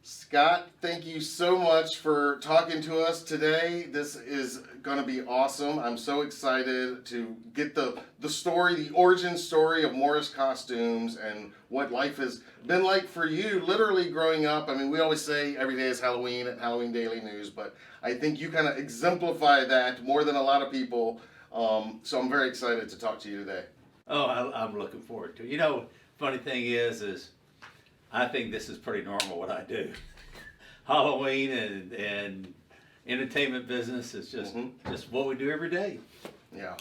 Scott, thank you so much for talking to us today. This is going to be awesome. I'm so excited to get the story, the origin story of Morris Costumes and what life has been like for you literally growing up. I mean, we always say every day is Halloween at Halloween Daily News, but I think you kind of exemplify that more than a lot of people. So I'm very excited to talk to you today. Oh, I'm looking forward to it. Funny thing is I think this is pretty normal what I do. Halloween and entertainment business is just what we do every day. Yeah,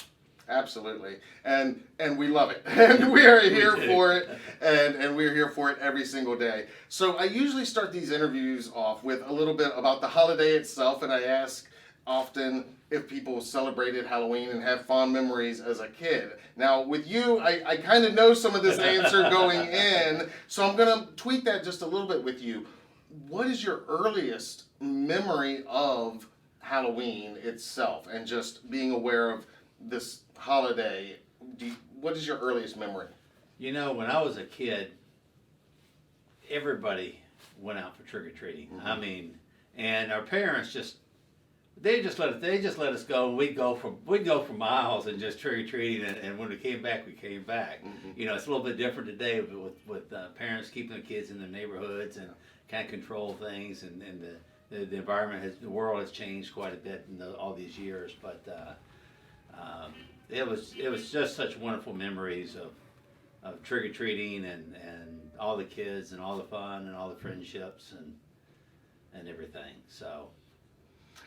absolutely. And we love it. And we are here for it. And we're here for it every single day. So I usually start these interviews off with a little bit about the holiday itself, and I ask often if people celebrated Halloween and have fond memories as a kid. Now, with you, I kind of know some of this answer going in, so I'm going to tweak that just a little bit with you. What is your earliest memory of Halloween itself and just being aware of this holiday? What is your earliest memory? When I was a kid, everybody went out for trick-or-treating. Mm-hmm. And our parents They just let us go. We'd go for miles and just trick or treating, and when we came back, we came back. Mm-hmm. It's a little bit different today with parents keeping their kids in their neighborhoods and kind of control things, and the environment the world has changed quite a bit in all these years. But it was just such wonderful memories of trick or treating and all the kids and all the fun and all the friendships and everything. So.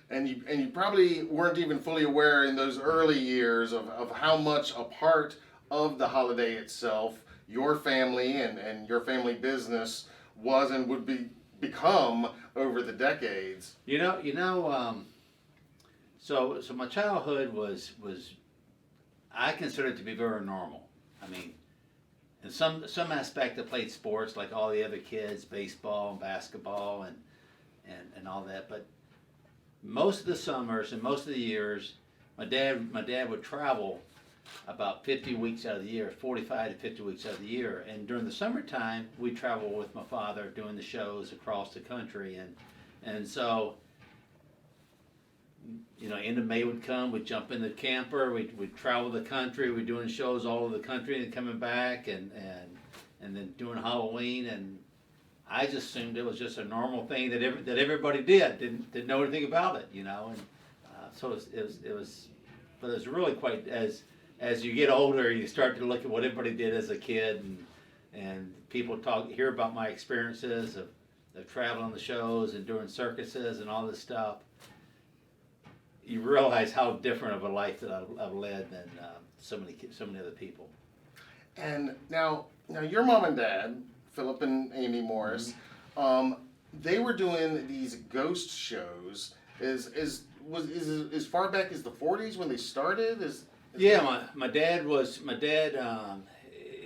And you probably weren't even fully aware in those early years of how much a part of the holiday itself, your family and your family business was and would become over the decades. So my childhood was I consider it to be very normal. In some aspect I played sports like all the other kids, baseball and basketball and all that, but most of the summers and most of the years, my dad would travel about 50 weeks out of the year, 45 to 50 weeks out of the year. And during the summertime, we'd travel with my father doing the shows across the country. And so, end of May would come, we'd jump in the camper, we'd travel the country, we'd doing shows all over the country and coming back and then doing Halloween. And I just assumed it was just a normal thing that everybody didn't know anything about it, and so it was, but it was really quite as you get older, you start to look at what everybody did as a kid, and people hear about my experiences of traveling the shows and doing circuses and all this stuff. You realize how different of a life that I've led than so many other people. And now your mom and dad, Phillip and Amy Morris, they were doing these ghost shows. Is far back as the 40s when they started? My dad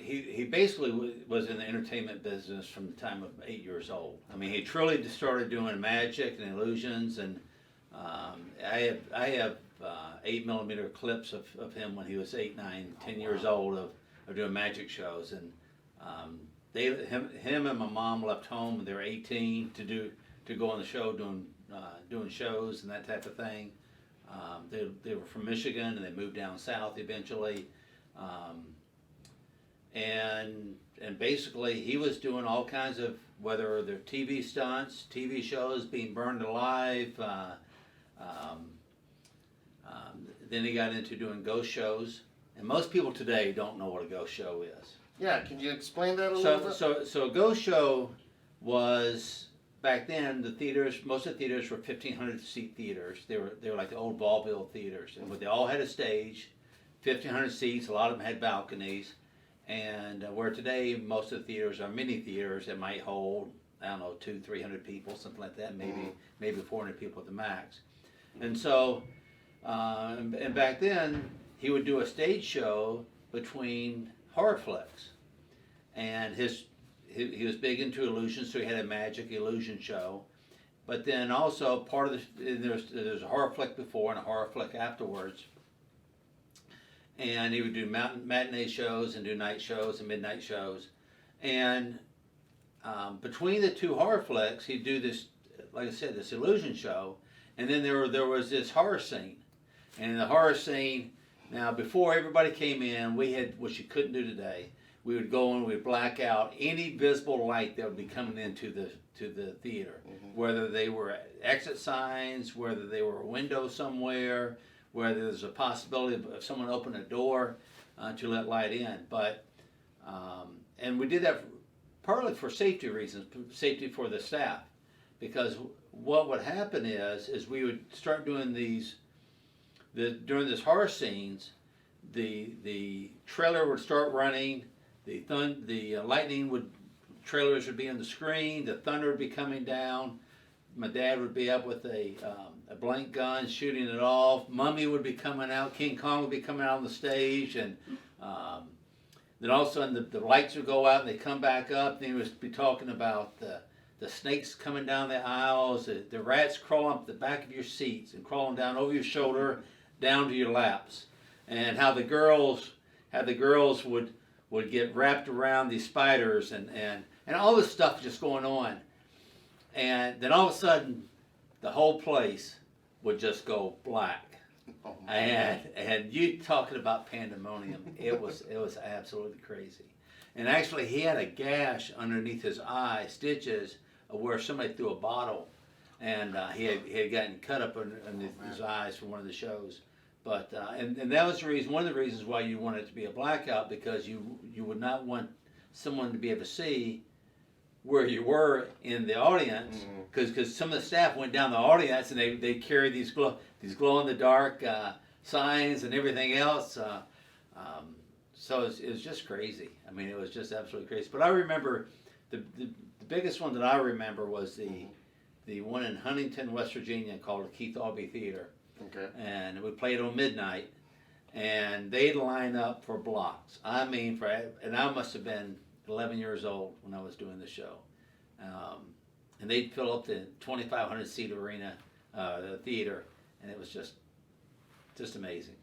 he basically was in the entertainment business from the time of 8 years old. He truly started doing magic and illusions, and I have 8mm clips of him when he was 8, 9, 10 years old of doing magic shows, and him and my mom left home when they were 18 to go on the show doing shows and that type of thing. They were from Michigan and they moved down south eventually, and basically he was doing all kinds of, whether they're TV stunts, TV shows, being burned alive. Then he got into doing ghost shows, and most people today don't know what a ghost show is. Yeah, can you explain that a little bit? So a ghost show was, back then, most of the theaters were 1,500 seat theaters. They were like the old vaudeville theaters, and they all had a stage, 1,500 seats. A lot of them had balconies, and where today most of the theaters are mini theaters that might hold, 200-300 people, something like that, maybe 400 people at the max. And so, and back then he would do a stage show between horror flicks, and he was big into illusions, so he had a magic illusion show. But then also part of there's a horror flick before and a horror flick afterwards, and he would do matinee shows and do night shows and midnight shows. And between the two horror flicks, he'd do this, like I said, this illusion show, and then there was this horror scene. And in the horror scene, now before everybody came in, we had, which you couldn't do today, we would go and we'd black out any visible light that would be coming into the theater, whether they were exit signs, whether they were a window somewhere, whether there's a possibility of someone opening a door to let light in. But and we did that partly for safety reasons, safety for the staff, because what would happen is we would start doing during this horror scenes, the trailer would start running, the lightning trailers would be on the screen, the thunder would be coming down. My dad would be up with a blank gun shooting it off. Mummy would be coming out. King Kong would be coming out on the stage, and then all of a sudden the lights would go out and they come back up. Then he would be talking about the snakes coming down the aisles, the rats crawling up the back of your seats and crawling down over your shoulder, down to your laps, and how the girls would get wrapped around these spiders and all this stuff just going on. And then all of a sudden, the whole place would just go black. Oh, and you talking about pandemonium, it was absolutely crazy. And actually, he had a gash underneath his eye, stitches, where somebody threw a bottle, and he had gotten cut up underneath his eyes for one of the shows. But and that was the reason, one of the reasons why you wanted it to be a blackout, because you would not want someone to be able to see where you were in the audience, because some of the staff went down the audience and they carried these glow in the dark signs and everything else. So it was just crazy. I mean, it was just absolutely crazy. But I remember the biggest one that I remember was the one in Huntington, West Virginia, called the Keith Albee Theater. Okay. And we played on midnight, and they'd line up for blocks. I mean, and I must have been 11 years old when I was doing the show. And they'd fill up the 2,500 seat arena, the theater, and it was just amazing.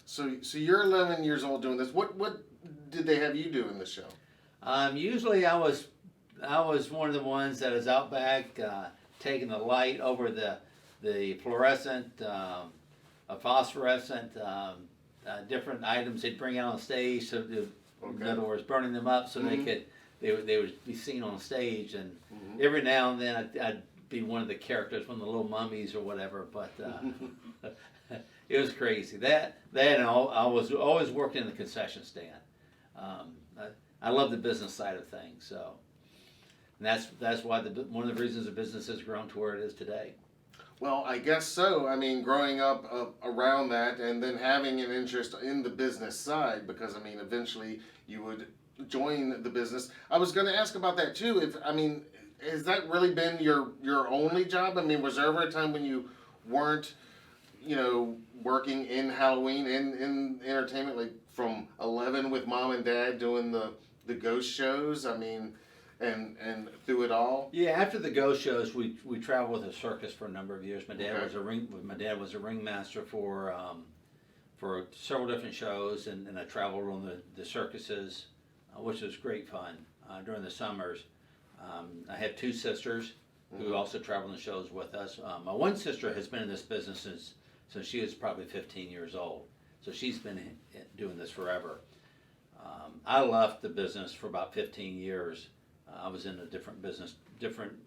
So you're 11 years old doing this. What did they have you do in the show? Usually I was one of the ones that was out back taking the light over the fluorescent, phosphorescent, different items they'd bring out on stage. So in other words, burning them up so they would be seen on stage. And every now and then I'd be one of the characters, one of the little mummies or whatever. But it was crazy. That and I was always working in the concession stand. I love the business side of things. So and that's why one of the reasons the business has grown to where it is today. Well, I guess so. I mean, growing up around that and then having an interest in the business side, because, I mean, eventually you would join the business. I was going to ask about that, too. Has that really been your only job? I mean, was there ever a time when you weren't, working in Halloween, in entertainment, like from 11 with mom and dad doing the ghost shows? I mean... And through it all. Yeah, after the ghost shows, we traveled with a circus for a number of years. My dad was a ringmaster for several different shows, and I traveled on the circuses, which was great fun during the summers. I have two sisters who also travel on the shows with us. My one sister has been in this business since she was probably 15 years old, so she's been doing this forever. I left the business for about 15 years. I was in a different business,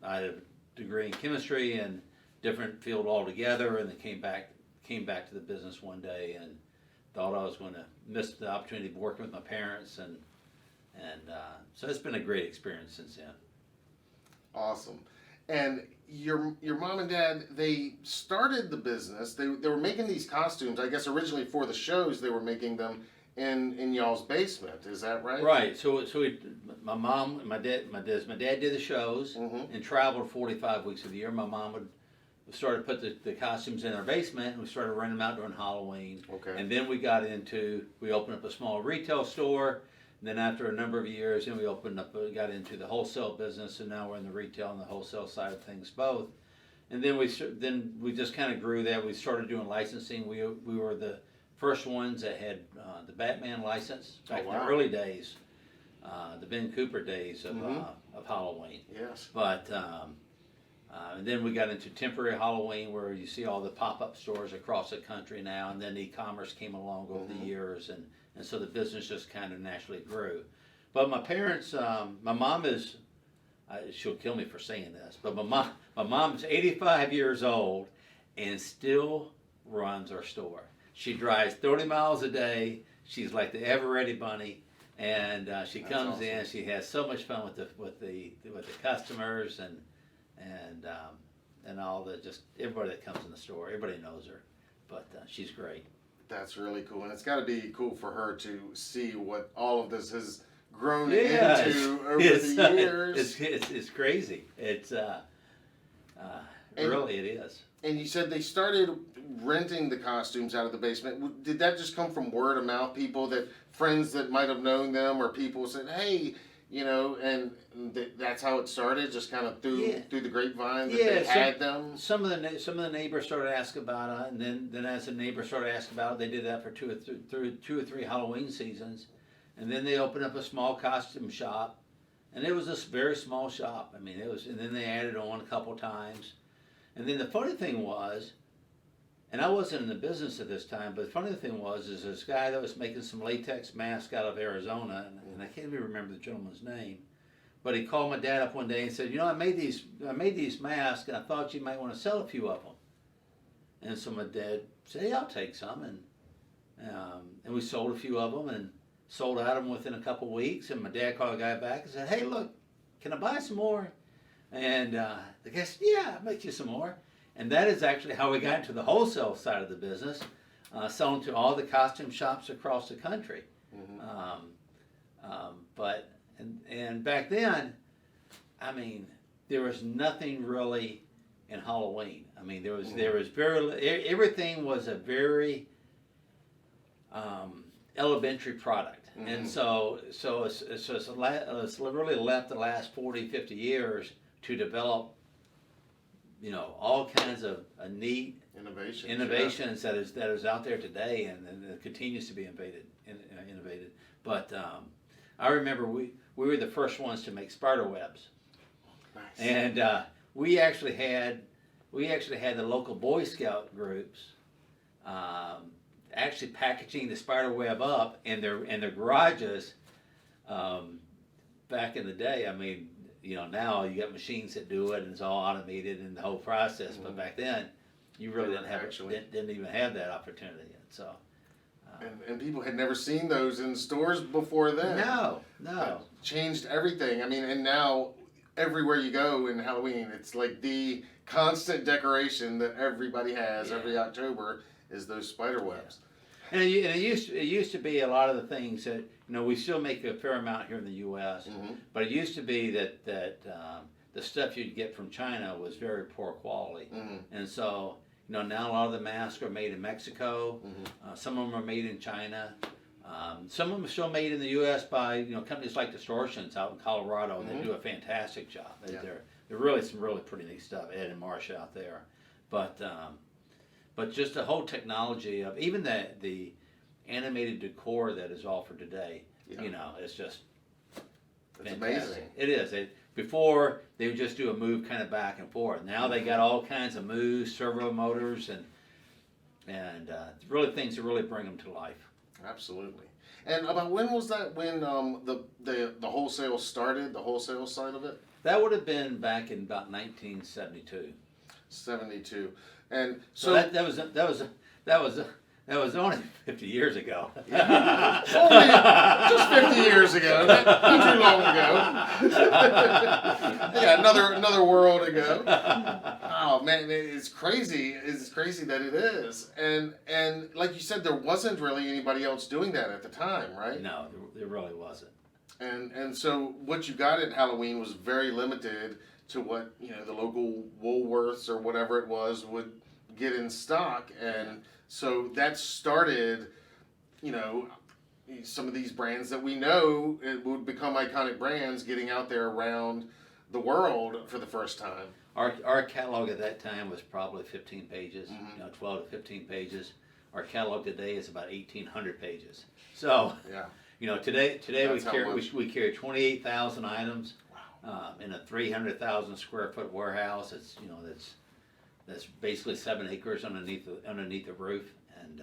I had a degree in chemistry and different field altogether, and then came back to the business one day and thought I was going to miss the opportunity of working with my parents, and so it's been a great experience since then. Awesome. And your mom and dad, they started the business. They were making these costumes, I guess originally for the shows. They were making them in y'all's basement, is that right? Right. So my mom and my dad did the shows and traveled 45 weeks of the year. My mom would started to put the costumes in our basement, and we started renting them out during Halloween. Okay. And then we opened up a small retail store. And then after a number of years, then we got into the wholesale business, and now we're in the retail and the wholesale side of things both. And then we just kind of grew that. We started doing licensing. We were the first ones that had the Batman license back in the early days. the Ben Cooper days of Halloween. Yes. But and then we got into temporary Halloween, where you see all the pop-up stores across the country now, and then e-commerce came along over the years, and so the business just kind of naturally grew. But my parents, my mom is, she'll kill me for saying this, but my mom's 85 years old and still runs our store. She drives 30 miles a day. She's like the ever-ready bunny, and she comes awesome. in. She has so much fun with the customers and all the, just everybody that comes in the store. Everybody knows her, but she's great. That's really cool, and it's got to be cool for her to see what all of this has grown Yeah, into over the years. It's crazy. It's really it is. And you said they started renting the costumes out of the basement. Did that just come from word of mouth? People that, friends that might have known them, or people said, "Hey, you know," and that's how it started, just kind of through the grapevine that they had them. Some of the neighbors started asking about it, and then as the neighbors started asking about it, they did that for two or three Halloween seasons, and then they opened up a small costume shop, and it was this very small shop. I mean, it was, and then they added on a couple times, and then the funny thing was, and I wasn't in the business at this time, but the funny thing was, is this guy that was making some latex masks out of Arizona, and I can't even remember the gentleman's name, but he called my dad up one day and said, "You know, I made these masks, and I thought you might want to sell a few of them." And so my dad said, "Hey, I'll take some," and we sold a few of them and sold out of them within a couple weeks. And my dad called the guy back and said, "Hey, look, can I buy some more?" And the guy said, "Yeah, I'll make you some more." And that is actually how we got into the wholesale side of the business, selling to all the costume shops across the country. But back then, I mean, there was nothing really in Halloween. I mean, there was very, everything was a very elementary product. And so it's really left the last 40, 50 years to develop, you know, all kinds of neat innovations that is out there today, and it continues to be innovated. But I remember we were the first ones to make spider webs. Nice. And we actually had the local Boy Scout groups actually packaging the spider web up in their garages. Back in the day, I mean, you know, now you got machines that do it, and it's all automated in the whole process. But back then, you really didn't even have that opportunity yet. So, and people had never seen those in stores before then. No. That changed everything. I mean, and now everywhere you go in Halloween, it's like the constant decoration that everybody has every October is those spider webs. And it used to be a lot of the things that, you know, we still make a fair amount here in the U.S. But it used to be that the stuff you'd get from China was very poor quality, and so, you know, now a lot of the masks are made in Mexico. Some of them are made in China. Some of them are still made in the U.S. by, you know, companies like Distortions out in Colorado. They do a fantastic job. They're really some really pretty neat stuff. Ed and Marcia out there, but just the whole technology of even the animated decor that is offered today, you know, it's just fantastic. Amazing. It is. Before they would just do a move kind of back and forth. Now they got all kinds of moves, servo motors, and really things that really bring them to life. Absolutely. And about when was that? When the wholesale started, the wholesale side of it? That would have been back in about 1972. 72. And so that was only 50 years ago. Only just 50 years ago, not too long ago. Yeah, another world ago. Oh man, it's crazy. It's crazy that it is. And like you said, there wasn't really anybody else doing that at the time, right? No, there really wasn't. And so what you got at Halloween was very limited to what, you know, the local Woolworths or whatever it was would get in stock. And so that started, you know, some of these brands that we know it would become iconic brands getting out there around the world for the first time. Our catalog at that time was probably 15 pages, you know, 12 to 15 pages. Our catalog today is about 1,800 pages. So, Today That's how much. we carry 28,000 items in a 300,000 square foot warehouse. It's that's basically 7 acres underneath the roof, and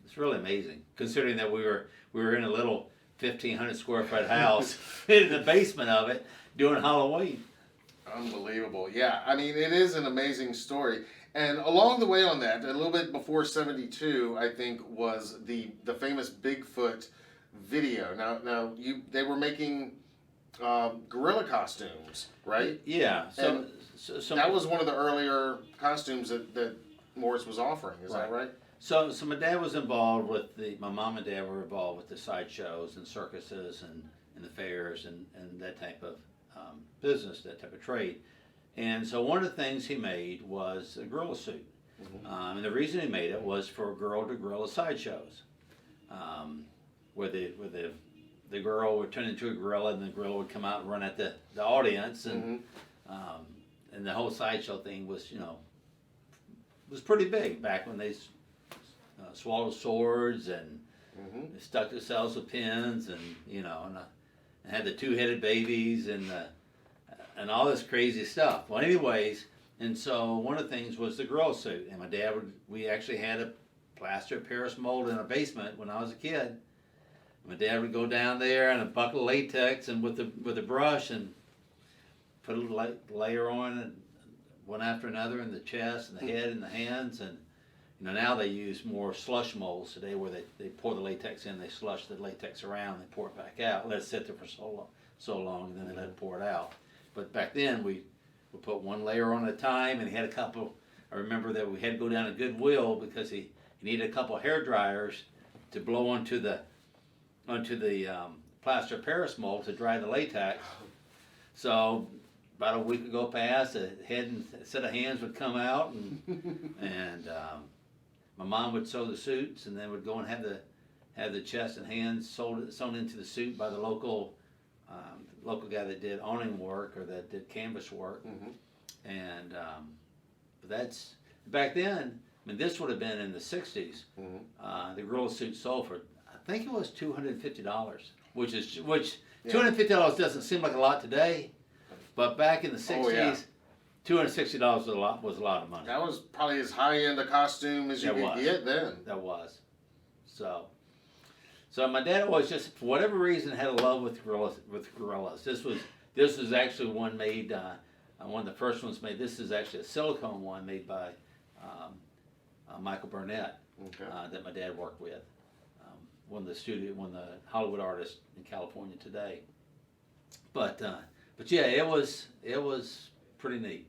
it's really amazing considering that we were in a little 1,500 square foot house in the basement of it doing Halloween. Unbelievable. Yeah, I mean, it is an amazing story. And along the way on that, a little bit before 72, I think, was the famous Bigfoot video. Now they were making gorilla costumes, right? Yeah. And that was one of the earlier costumes that Morris was offering. Is that right? So my dad was involved with my mom and dad were involved with the sideshows and circuses and the fairs and that type of business, that type of trade. And so one of the things he made was a gorilla suit. And the reason he made it was for girl-to-gorilla sideshows, where the girl would turn into a gorilla and the gorilla would come out and run at the audience, and the whole sideshow thing was was pretty big back when they swallowed swords and they stuck themselves with pins and and had the 2-headed babies and all this crazy stuff. Well, anyways, and so one of the things was the gorilla suit, and my dad we actually had a plaster of Paris mold in our basement when I was a kid. My dad would go down there and a bucket of latex and with a brush and put a layer on and one after another in the chest and the head and the hands. And now they use more slush molds today where they pour the latex in, they slush the latex around, they pour it back out, let it sit there for so long, and then they let it pour it out. But back then we would put one layer on at a time, and he had a couple. I remember that we had to go down to Goodwill because he needed a couple of hair dryers to blow onto the plaster of Paris mold to dry the latex. So about a week would go past, a head and a set of hands would come out, and my mom would sew the suits, and then would go and have the chest and hands sewn into the suit by the local guy that did awning work or that did canvas work. And that's back then. I mean, this would have been in the '60s. The gorilla suit sold for, I think it was $250, which $250 doesn't seem like a lot today, but back in the '60s, $260 was a lot of money. That was probably as high end a costume as you could get then. That was. So my dad always just, for whatever reason, had a love with gorillas. This was actually one made, one of the first ones made. This is actually a silicone one made by Michael Burnett that my dad worked with. One of the Hollywood artists in California today. But yeah, it was pretty neat.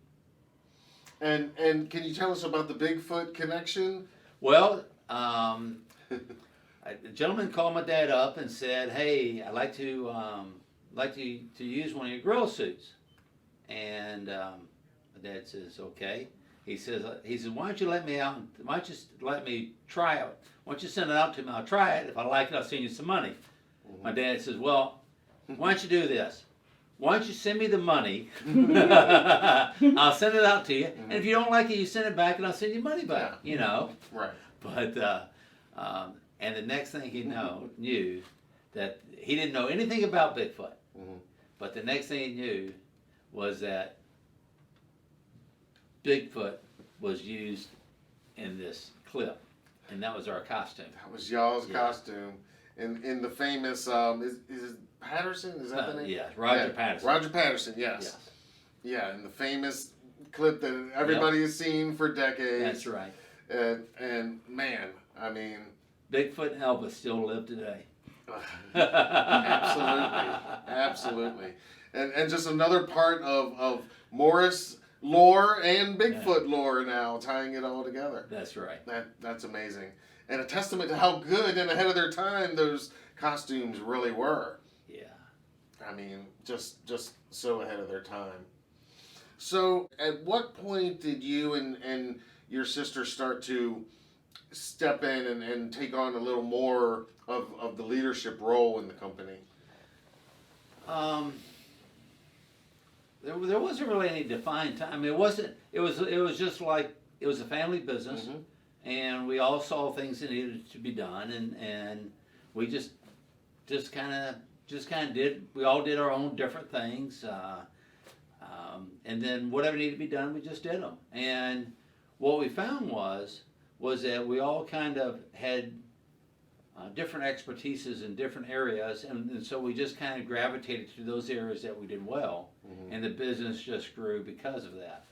And can you tell us about the Bigfoot connection? Well, a gentleman called my dad up and said, "Hey, I'd like to use one of your gorilla suits." And my dad says, "Okay." He says, "Why don't you let me out? Why don't you let me try it? Why don't you send it out to me? I'll try it. If I like it, I'll send you some money." My dad says, "Well, why don't you do this? Why don't you send me the money? I'll send it out to you. And if you don't like it, you send it back and I'll send you money back." Right. But, and the next thing he knew that he didn't know anything about Bigfoot. But the next thing he knew was that Bigfoot was used in this clip. And that was our costume. That was y'all's costume. In the famous, is it Patterson? Is that the name? Yeah, Roger Patterson. Roger Patterson, yes. Yeah, in the famous clip that everybody has seen for decades. That's right. And man, I mean... Bigfoot and Elvis still live today. Absolutely. And just another part of Morris lore and Bigfoot lore now, tying it all together. That's right. That's amazing. And a testament to how good and ahead of their time those costumes really were. Yeah. I mean, just so ahead of their time. So, at what point did you and your sister start to step in and take on a little more of the leadership role in the company? There wasn't really any defined time. I mean, it was just like, it was a family business, and we all saw things that needed to be done, and we just kind of did. We all did our own different things, and then whatever needed to be done, we just did them. And what we found was that we all kind of had different expertises in different areas, and so we just kind of gravitated to those areas that we did well, and the business just grew because of that.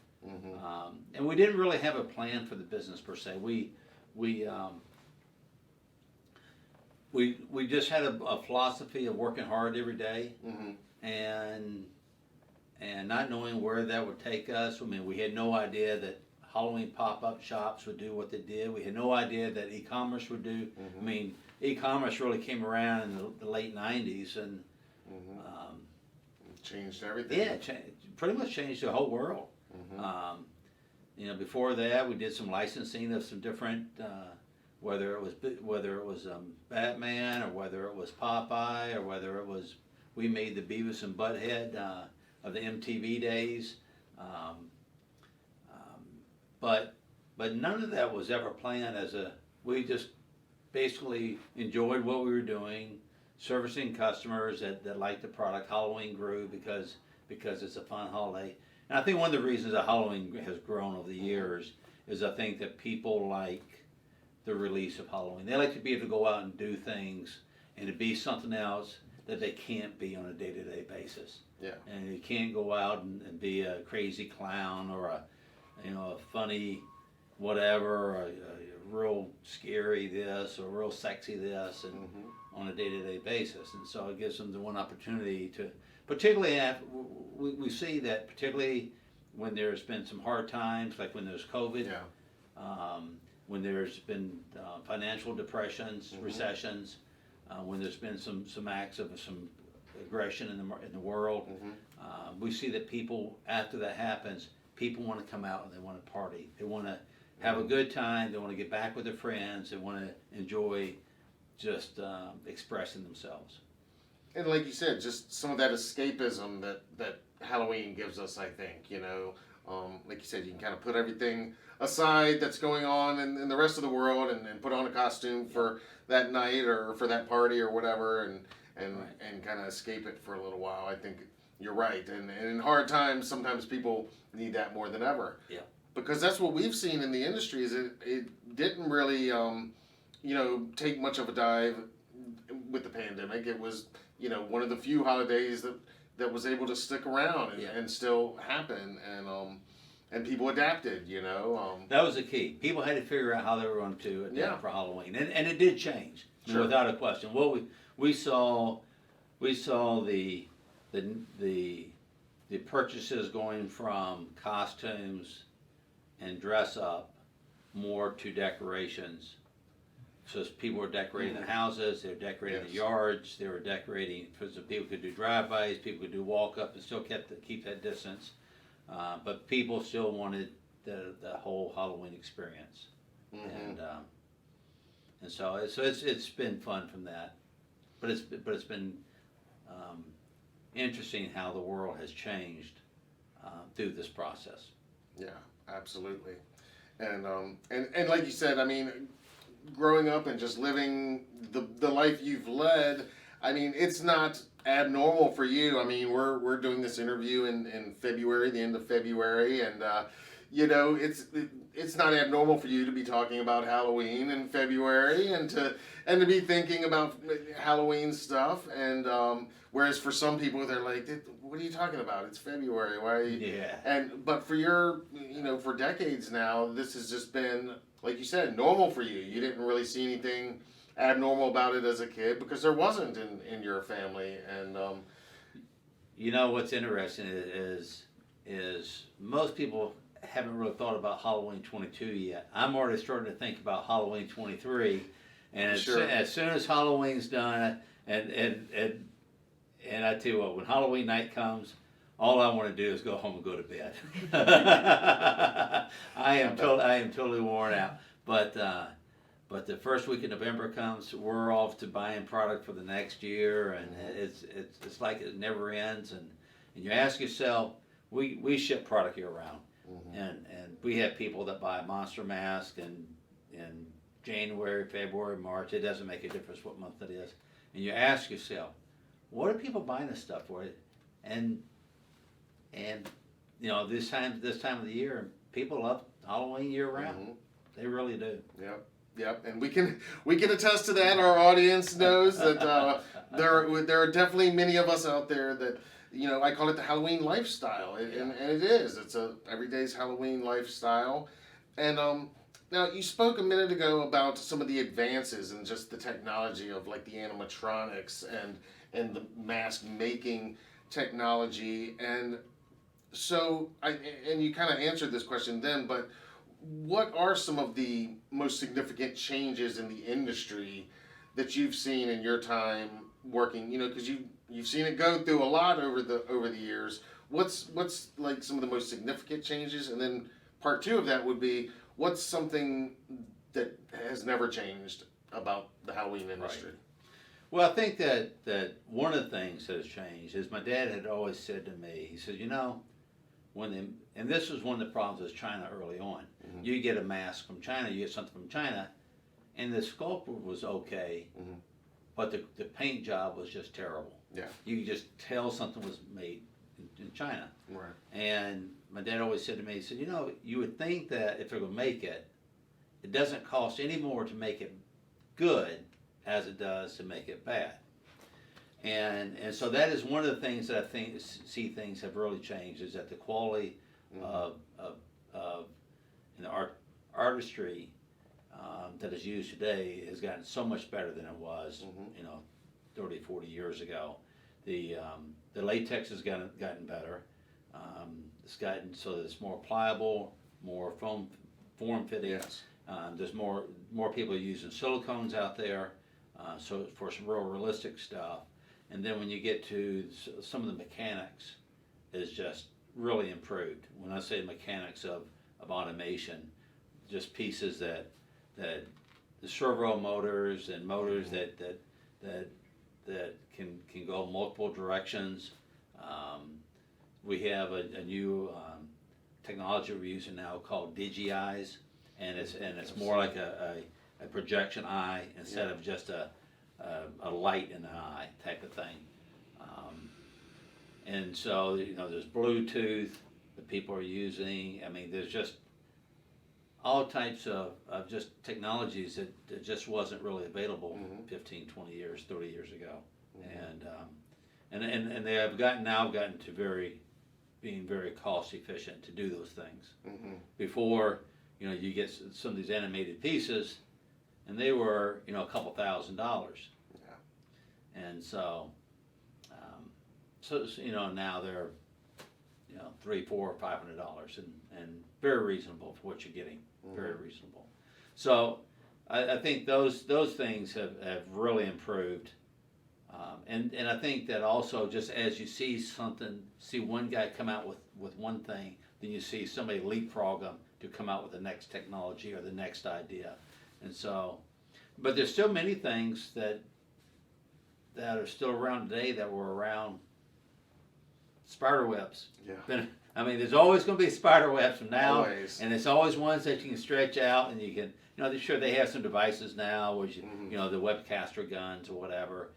And we didn't really have a plan for the business per se. We just had a philosophy of working hard every day, and not knowing where that would take us. I mean, we had no idea that Halloween pop-up shops would do what they did. We had no idea that e-commerce would do. I mean, e-commerce really came around in the late 90s, and changed everything. Yeah, pretty much changed the whole world. You know, before that, we did some licensing of some different, whether it was Batman, or whether it was Popeye, or whether it was, we made the Beavis and Butthead of the MTV days. But none of that was ever planned we just basically enjoyed what we were doing, servicing customers that liked the product. Halloween grew because it's a fun holiday. And I think one of the reasons that Halloween has grown over the years is I think that people like the release of Halloween. They like to be able to go out and do things and to be something else that they can't be on a day-to-day basis. Yeah. And you can't go out and be a crazy clown or a funny whatever, or a real scary this or real sexy this, and on a day-to-day basis. And so it gives them the one opportunity to, particularly we see that particularly when there's been some hard times, like when there's COVID, when there's been financial depressions, recessions, when there's been some acts of some aggression in the world, we see that people, after that happens, people want to come out and they want to party. They want to have a good time. They want to get back with their friends. They want to enjoy just expressing themselves. And like you said, just some of that escapism that Halloween gives us, I think, like you said, you can kind of put everything aside that's going on in the rest of the world and put on a costume for that night or for that party or whatever, and kind of escape it for a little while. I think you're right. And in hard times, sometimes people need that more than ever. Yeah. Because that's what we've seen in the industry is it didn't really, take much of a dive with the pandemic. It was, one of the few holidays that was able to stick around and still happen, and people adapted. That was the key. People had to figure out how they were going to adapt for Halloween, and it did change, without a question. What we saw the purchases going from costumes and dress up more to decorations. So as people were decorating their houses, they were decorating the yards, they were decorating, so people could do drive-bys, people could do walk-up and still keep that distance. But people still wanted the whole Halloween experience. And so it's been fun from that. But it's been interesting how the world has changed through this process. Yeah, absolutely. And like you said, I mean, growing up and just living the life you've led, I mean, it's not abnormal for you. I mean, we're doing this interview in February, the end of February, and it's not abnormal for you to be talking about Halloween in February and to be thinking about Halloween stuff. And whereas for some people, they're like, "What are you talking about? It's February. Why?" Are you? Yeah. But for your, for decades now, this has just been, like you said, normal for you. You didn't really see anything abnormal about it as a kid because there wasn't in your family. And what's interesting is most people haven't really thought about Halloween 22 yet. I'm already starting to think about Halloween 23, and as soon as Halloween's done, and I tell you what, when Halloween night comes, all I want to do is go home and go to bed. I am totally worn out. But the first week of November comes, we're off to buying product for the next year, and it's like it never ends. And you ask yourself, we ship product year round, and we have people that buy Monster Mask and January, February, March. It doesn't make a difference what month it is. And you ask yourself, what are people buying this stuff for? And you know, this time of the year, people love Halloween year round. Mm-hmm. They really do. Yep. Yep, and we can attest to that. Our audience knows that there are definitely many of us out there that, you know, I call it the Halloween lifestyle, and it is. It's a everyday's Halloween lifestyle. And now you spoke a minute ago about some of the advances and just the technology of like the animatronics and the mask making technology, and so and you kind of answered this question then, but what are some of the most significant changes in the industry that you've seen in your time working? You know, because you've seen it go through a lot over the years. What's like some of the most significant changes? And then part two of that would be, what's something that has never changed about the Halloween industry? Right. Well, I think that one of the things that has changed is my dad had always said to me, he said, you know, and this was one of the problems with China early on. Mm-hmm. You get a mask from China, you get something from China, and the sculpture was okay, mm-hmm. but the paint job was just terrible. Yeah. You could just tell something was made in China. Right. And my dad always said to me, he said, you know, you would think that if they're going to make it, it doesn't cost any more to make it good as it does to make it bad. And so that is one of the things that I think see things have really changed, is that the quality mm-hmm. of you know, artistry that is used today has gotten so much better than it was mm-hmm. you know, 30, 40 years ago. The latex has gotten better. It's gotten so that it's more pliable, more form fitting. Yes. There's more people using silicones out there, so for some real realistic stuff. And then when you get to some of the mechanics, is just really improved. When I say mechanics of automation, just pieces that the servo motors and motors mm-hmm. that can go multiple directions. We have a new technology we're using now called Digi Eyes, and it's more like a projection eye instead of just a light in the eye type of thing. And so, you know, there's Bluetooth that people are using. I mean, there's just all types of just technologies that just wasn't really available mm-hmm. 15, 20 years, 30 years ago. Mm-hmm. And they have gotten to being very cost efficient to do those things. Mm-hmm. Before, you know, you get some of these animated pieces, and they were, you know, a couple $1,000. Yeah. And so you know, now they're, you know, $300, $400, $500, and very reasonable for what you're getting. Mm-hmm. Very reasonable. So I think those things have really improved. And I think that also, just as you see one guy come out with one thing, then you see somebody leapfrog them to come out with the next technology or the next idea. And so, but there's still many things that are still around today that were around. Spider webs. Yeah. I mean, there's always going to be spider webs from now, always. And it's always ones that you can stretch out, and you can, you know, sure they have some devices now, which mm-hmm. you know, the webcaster guns or whatever,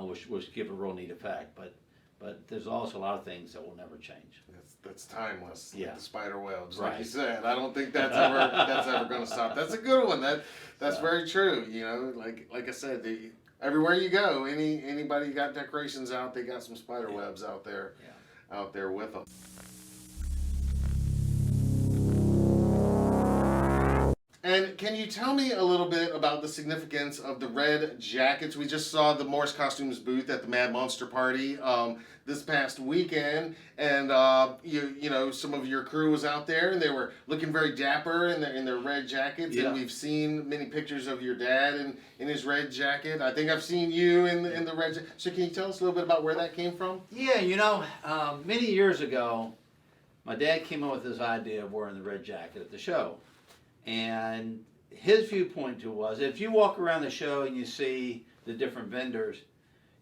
which give a real neat effect. But there's also a lot of things that will never change. That's timeless. Yeah. Like the spider webs, right. Like you said. I don't think that's ever going to stop. That's a good one. That's very true. You know, like I said, everywhere you go, anybody got decorations out, they got some spider webs out there. Yeah. Out there with them. And can you tell me a little bit about the significance of the red jackets? We just saw the Morris Costumes booth at the Mad Monster Party this past weekend, and you know, some of your crew was out there, and they were looking very dapper in their red jackets. Yeah. And we've seen many pictures of your dad in his red jacket. I think I've seen you in the red jacket. So can you tell us a little bit about where that came from? Yeah, you know, many years ago, my dad came up with this idea of wearing the red jacket at the show. And his viewpoint to was, if you walk around the show and you see the different vendors,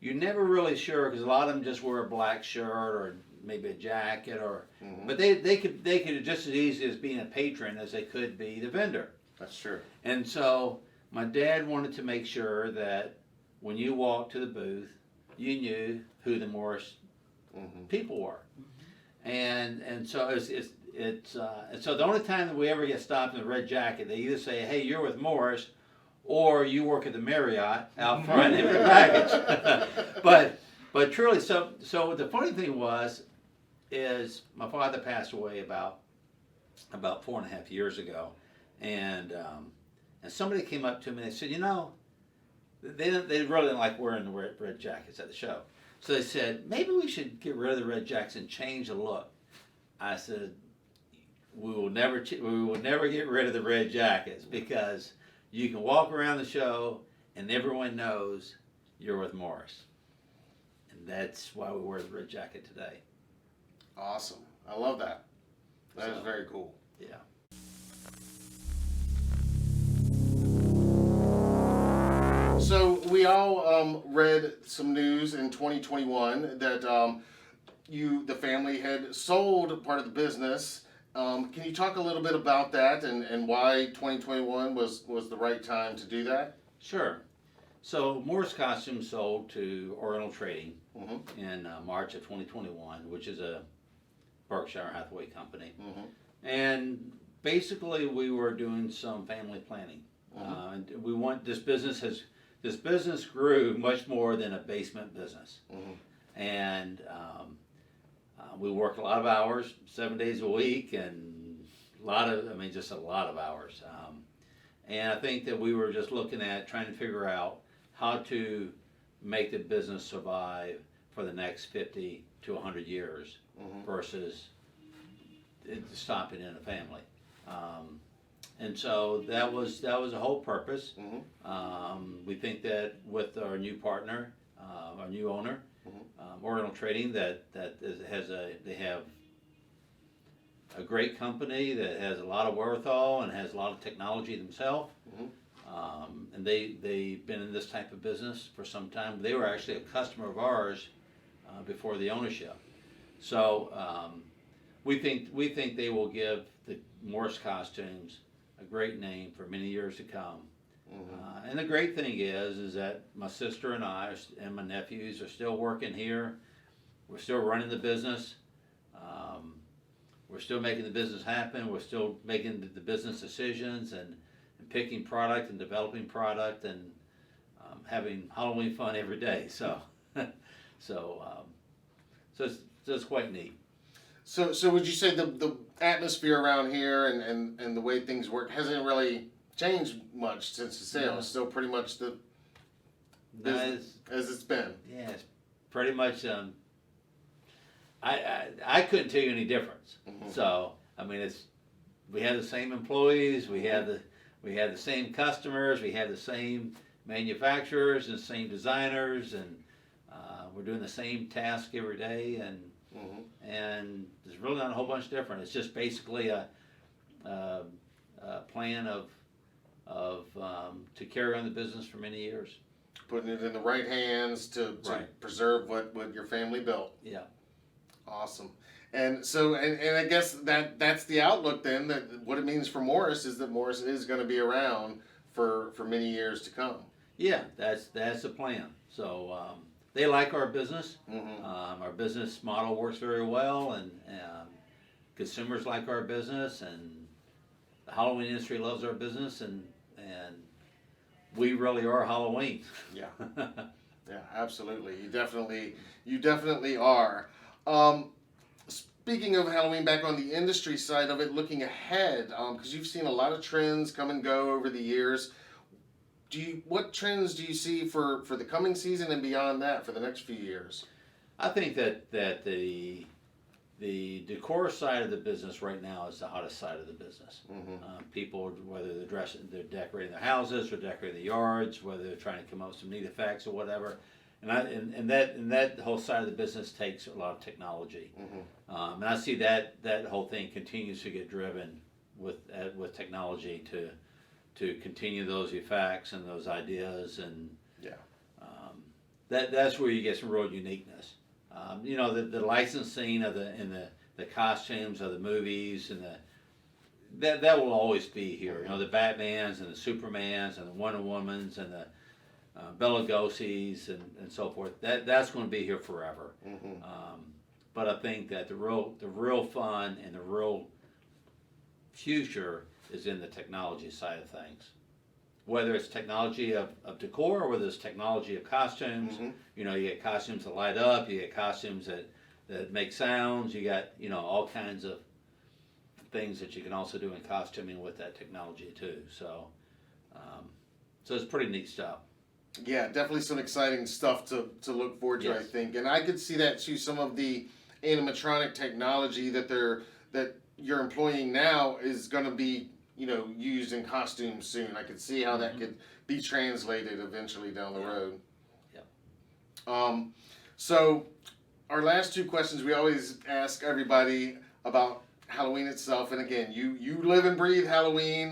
you're never really sure, because a lot of them just wear a black shirt or maybe a jacket, or mm-hmm. but they could just as easy as being a patron as they could be the vendor. That's true. And so My dad wanted to make sure that when you walked to the booth, you knew who the Morris people were, and so and so the only time that we ever get stopped in the red jacket, they either say, "Hey, you're with Morris," or "You work at the Marriott out front in the package." but truly, so the funny thing is my father passed away about 4.5 years ago, and somebody came up to me and they said, they really didn't like wearing the red jackets at the show. So they said, maybe we should get rid of the red jackets and change the look. I said, we will never get rid of the red jackets, because you can walk around the show and everyone knows you're with Morris. And that's why we wear the red jacket today. Awesome. I love that. That is very cool. Yeah. So we all read some news in 2021 that the family had sold part of the business. Can you talk a little bit about that and why 2021 was the right time to do that? Sure. So Morris Costumes sold to Oriental Trading in March of 2021, which is a Berkshire Hathaway company. And basically we were doing some family planning. And we want this business grew much more than a basement business. And we worked a lot of hours, 7 days a week, and just a lot of hours. And I think that we were just looking at trying to figure out how to make the business survive for the next 50 to 100 years versus stopping in a family. And so that was the whole purpose. We think that with our new partner, our new owner, Oriental Trading, they have a great company that has a lot of wherewithal and has a lot of technology themselves. And they've been in this type of business for some time. They were actually a customer of ours before the ownership. So we think they will give the Morris Costumes a great name for many years to come. And the great thing is that my sister and I and my nephews are still working here. We're still running the business. We're still making the business happen. We're still making the business decisions and picking product and developing product and having Halloween fun every day. So it's quite neat. So would you say the atmosphere around here and the way things work hasn't really changed much since the sale? No. It's still pretty much the business as it's been. Yeah, it's pretty much. I couldn't tell you any difference. So we had the same employees, we had the same customers, we had the same manufacturers and same designers, and we're doing the same task every day, and there's really not a whole bunch different. It's just basically a plan to carry on the business for many years. Putting it in the right hands to preserve what your family built. Yeah. Awesome. And so, and I guess that's the outlook then, that what it means for Morris is that Morris is going to be around for many years to come. Yeah, that's the plan. So they like our business. Our business model works very well, and consumers like our business, and the Halloween industry loves our business, and we really are Halloween. Yeah. Yeah, absolutely. You definitely are. Speaking of Halloween, back on the industry side of it, looking ahead, because you've seen a lot of trends come and go over the years. What trends do you see for the coming season and beyond that for the next few years? I think that the decor side of the business right now is the hottest side of the business. People, whether they're decorating their houses or decorating the yards, whether they're trying to come up with some neat effects or whatever. And that whole side of the business takes a lot of technology, and I see that whole thing continues to get driven with technology to continue those effects and those ideas, and that's where you get some real uniqueness. The licensing of the costumes of the movies and that will always be here. You know, the Batmans and the Supermans and the Wonder Womans and the Bela Lugosi's and so forth. That's going to be here forever. Mm-hmm. But I think that the real fun and the real future is in the technology side of things. Whether it's technology of decor or whether it's technology of costumes. Mm-hmm. You know, you get costumes that light up, you get costumes that make sounds, you got, you know, all kinds of things that you can also do in costuming with that technology too. So, so it's pretty neat stuff. Yeah, definitely some exciting stuff to look forward to, Yes. I think. And I could see that too, some of the animatronic technology that you're employing now is going to be, you know, used in costumes soon. I could see how that could be translated eventually down the road. Yeah. So our last two questions, we always ask everybody about Halloween itself. And again, you live and breathe Halloween,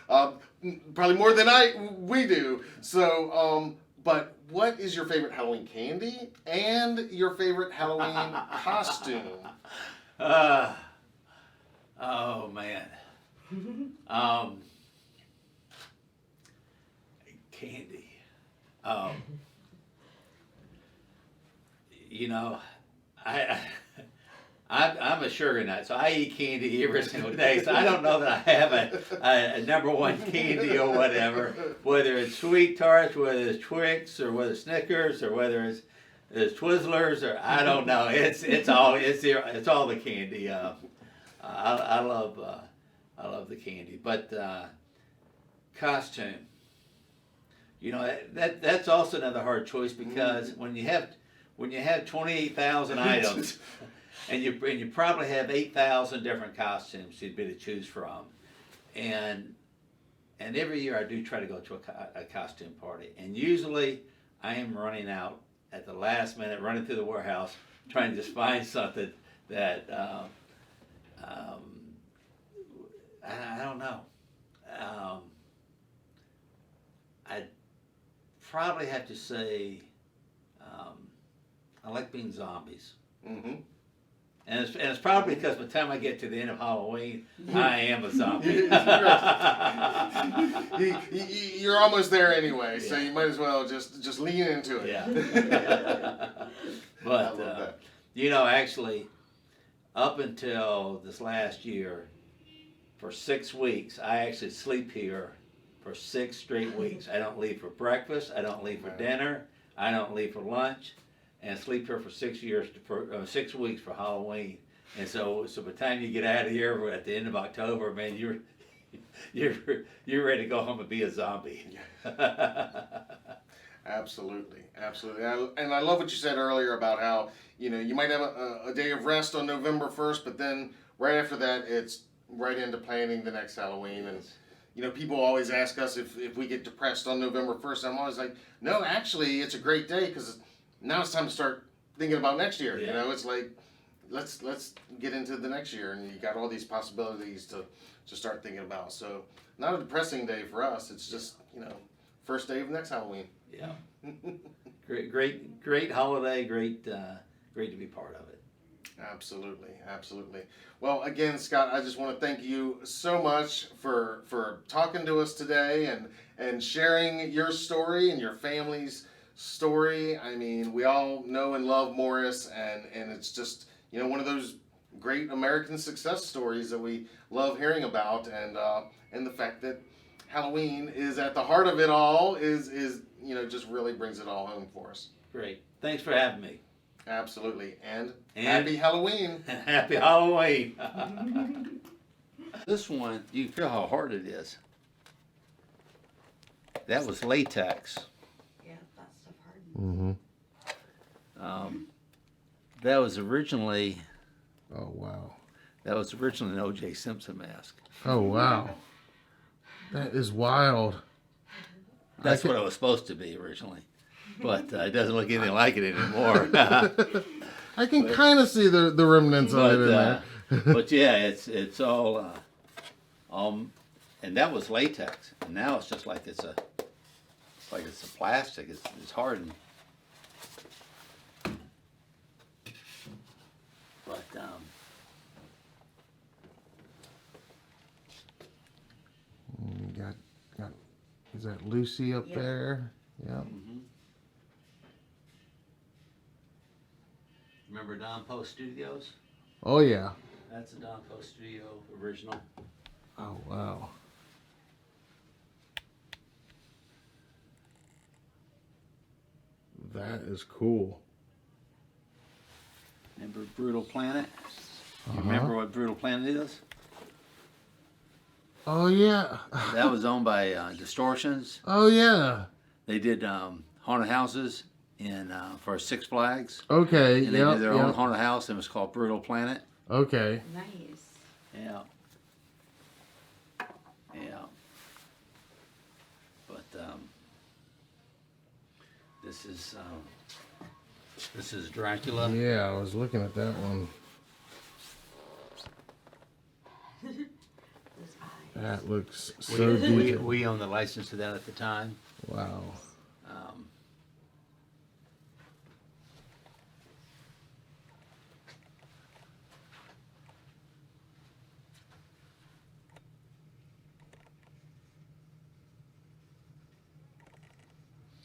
probably more than we do. So, but what is your favorite Halloween candy and your favorite Halloween costume? Oh man. Candy. You know, I'm a sugar nut, so I eat candy every single day. So I don't know that I have a number one candy or whatever. Whether it's sweet tarts, whether it's Twix, or whether it's Snickers, or whether it's Twizzlers, or I don't know. It's all the candy. I love the candy, but costume. You know, that's also another hard choice because when you have 28,000 items, and you probably have 8,000 different costumes you'd be to choose from, and every year I do try to go to a costume party, and usually I am running out at the last minute, running through the warehouse, trying to just find something that I don't know. I'd probably have to say I like being zombies. Mm-hmm. And it's probably because by the time I get to the end of Halloween, I am a zombie. You're almost there anyway, so Yeah. you might as well just lean into it. Yeah. I But, love that. you know, actually, up until this last year, for 6 weeks, I actually sleep here for 6 straight weeks. I don't leave for breakfast. I don't leave for dinner. I don't leave for lunch. And sleep here for 6 weeks for Halloween. And so by the time you get out of here, we're at the end of October, man, you're ready to go home and be a zombie. Absolutely. And I love what you said earlier about how, you know, you might have a day of rest on November 1st, but then right after that, it's right into planning the next Halloween. And, you know, people always ask us if we get depressed on November 1st. I'm always like, no, actually, it's a great day because now it's time to start thinking about next year. Yeah. You know, it's like, let's get into the next year, and you got all these possibilities to start thinking about. So not a depressing day for us. It's just, you know, first day of next Halloween. Yeah. Great holiday. Great to be part of it. Absolutely. Well, again, Scott, I just want to thank you so much for talking to us today and sharing your story and your family's story. I mean, we all know and love Morris, and it's just, you know, one of those great American success stories that we love hearing about, and the fact that Halloween is at the heart of it all is you know, just really brings it all home for us. Great. Thanks for having me. Absolutely. And happy Halloween. Happy Halloween. This one, you feel how hard it is. That was latex. Yeah, that stuff hardens. Mm-hmm. That was originally Oh, wow. an O.J. Simpson mask. Oh, wow. That is wild. That's what it was supposed to be originally, but it doesn't look anything like it anymore. I can kind of see the remnants of it in there. But yeah, it's all, and that was latex, and now it's just like it's a plastic. It's hardened. But that Lucy up Yeah. there? Yeah. Mm-hmm. Remember Don Post Studios? Oh yeah. That's a Don Post Studio original. Oh wow. That is cool. Remember Brutal Planet? You Uh-huh. remember what Brutal Planet is? Oh yeah. That was owned by Distortions. Oh yeah. They did haunted houses in for Six Flags, Okay. and they Yep. did their own Yep. haunted house, and it was called Brutal Planet. Okay. Nice. Yeah. Yeah. But this is Dracula. Yeah, I was looking at that one. Those eyes. That looks We, so detailed. we owned the license to that at the time. Wow. Um,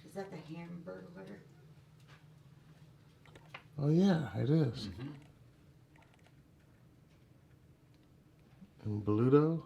Is that the Hamburglar? Oh yeah, it is. mhm. And Bluto.